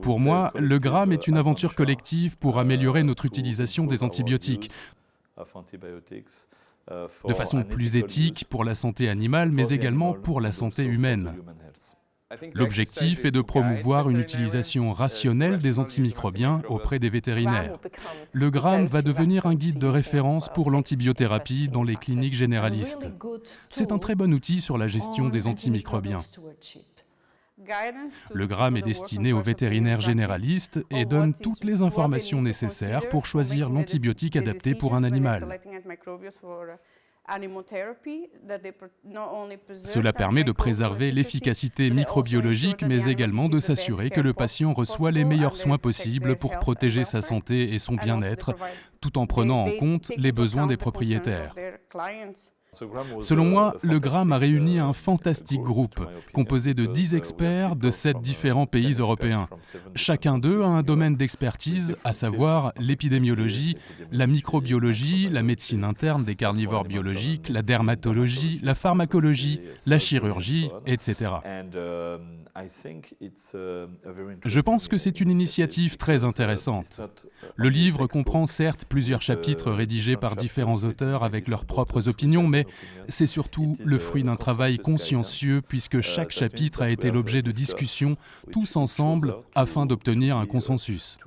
Pour moi, le GRAM est une aventure collective pour améliorer notre utilisation des antibiotiques, de façon plus éthique pour la santé animale, mais également pour la santé humaine. L'objectif est de promouvoir une utilisation rationnelle des antimicrobiens auprès des vétérinaires. Le GRAM va devenir un guide de référence pour l'antibiothérapie dans les cliniques généralistes. C'est un très bon outil sur la gestion des antimicrobiens. Le GRAM est destiné aux vétérinaires généralistes et donne toutes les informations nécessaires pour choisir l'antibiotique adapté pour un animal. Cela permet de préserver l'efficacité microbiologique, mais également de s'assurer que le patient reçoit les meilleurs soins possibles pour protéger sa santé et son bien-être, tout en prenant en compte les besoins des propriétaires. Selon moi, le GRAM a réuni un fantastique groupe, composé de 10 experts de 7 différents pays européens. Chacun d'eux a un domaine d'expertise, à savoir l'épidémiologie, la microbiologie, la médecine interne des carnivores biologiques, la dermatologie, la pharmacologie, la chirurgie, etc. Je pense que c'est une initiative très intéressante. Le livre comprend certes plusieurs chapitres rédigés par différents auteurs avec leurs propres opinions, mais c'est surtout le fruit d'un travail consciencieux puisque chaque chapitre a été l'objet de discussions tous ensemble afin d'obtenir un consensus.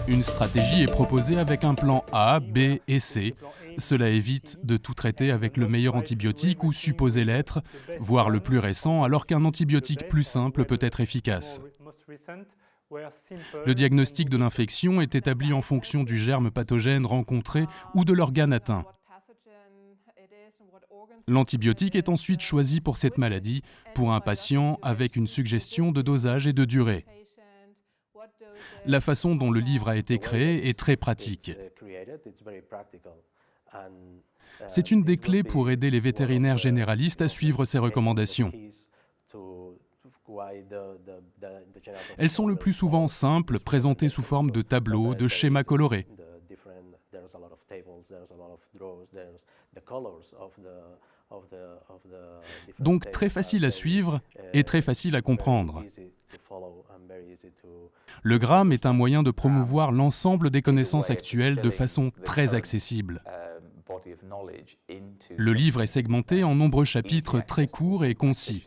Une stratégie est proposée avec un plan A, B et C. Cela évite de tout traiter avec le meilleur antibiotique ou supposé l'être, voire le plus récent, alors qu'un antibiotique plus simple peut être efficace. Le diagnostic de l'infection est établi en fonction du germe pathogène rencontré ou de l'organe atteint. L'antibiotique est ensuite choisi pour cette maladie, pour un patient avec une suggestion de dosage et de durée. La façon dont le livre a été créé est très pratique. C'est une des clés pour aider les vétérinaires généralistes à suivre ces recommandations. Elles sont le plus souvent simples, présentées sous forme de tableaux, de schémas colorés. Donc très facile à suivre et très facile à comprendre. Le GRAM est un moyen de promouvoir l'ensemble des connaissances actuelles de façon très accessible. Le livre est segmenté en nombreux chapitres très courts et concis.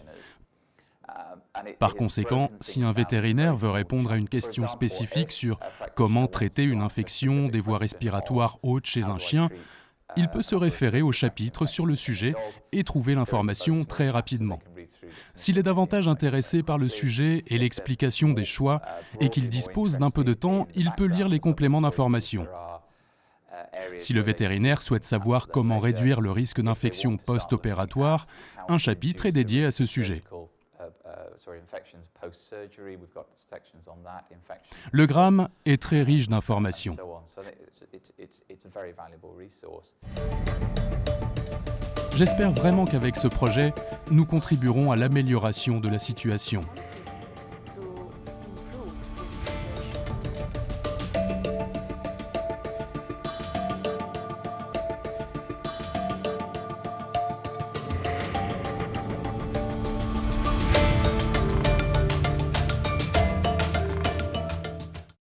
Par conséquent, si un vétérinaire veut répondre à une question spécifique sur comment traiter une infection des voies respiratoires hautes chez un chien, il peut se référer au chapitre sur le sujet et trouver l'information très rapidement. S'il est davantage intéressé par le sujet et l'explication des choix et qu'il dispose d'un peu de temps, il peut lire les compléments d'information. Si le vétérinaire souhaite savoir comment réduire le risque d'infection post-opératoire, un chapitre est dédié à ce sujet. Le GRAM est très riche d'informations. J'espère vraiment qu'avec ce projet, nous contribuerons à l'amélioration de la situation.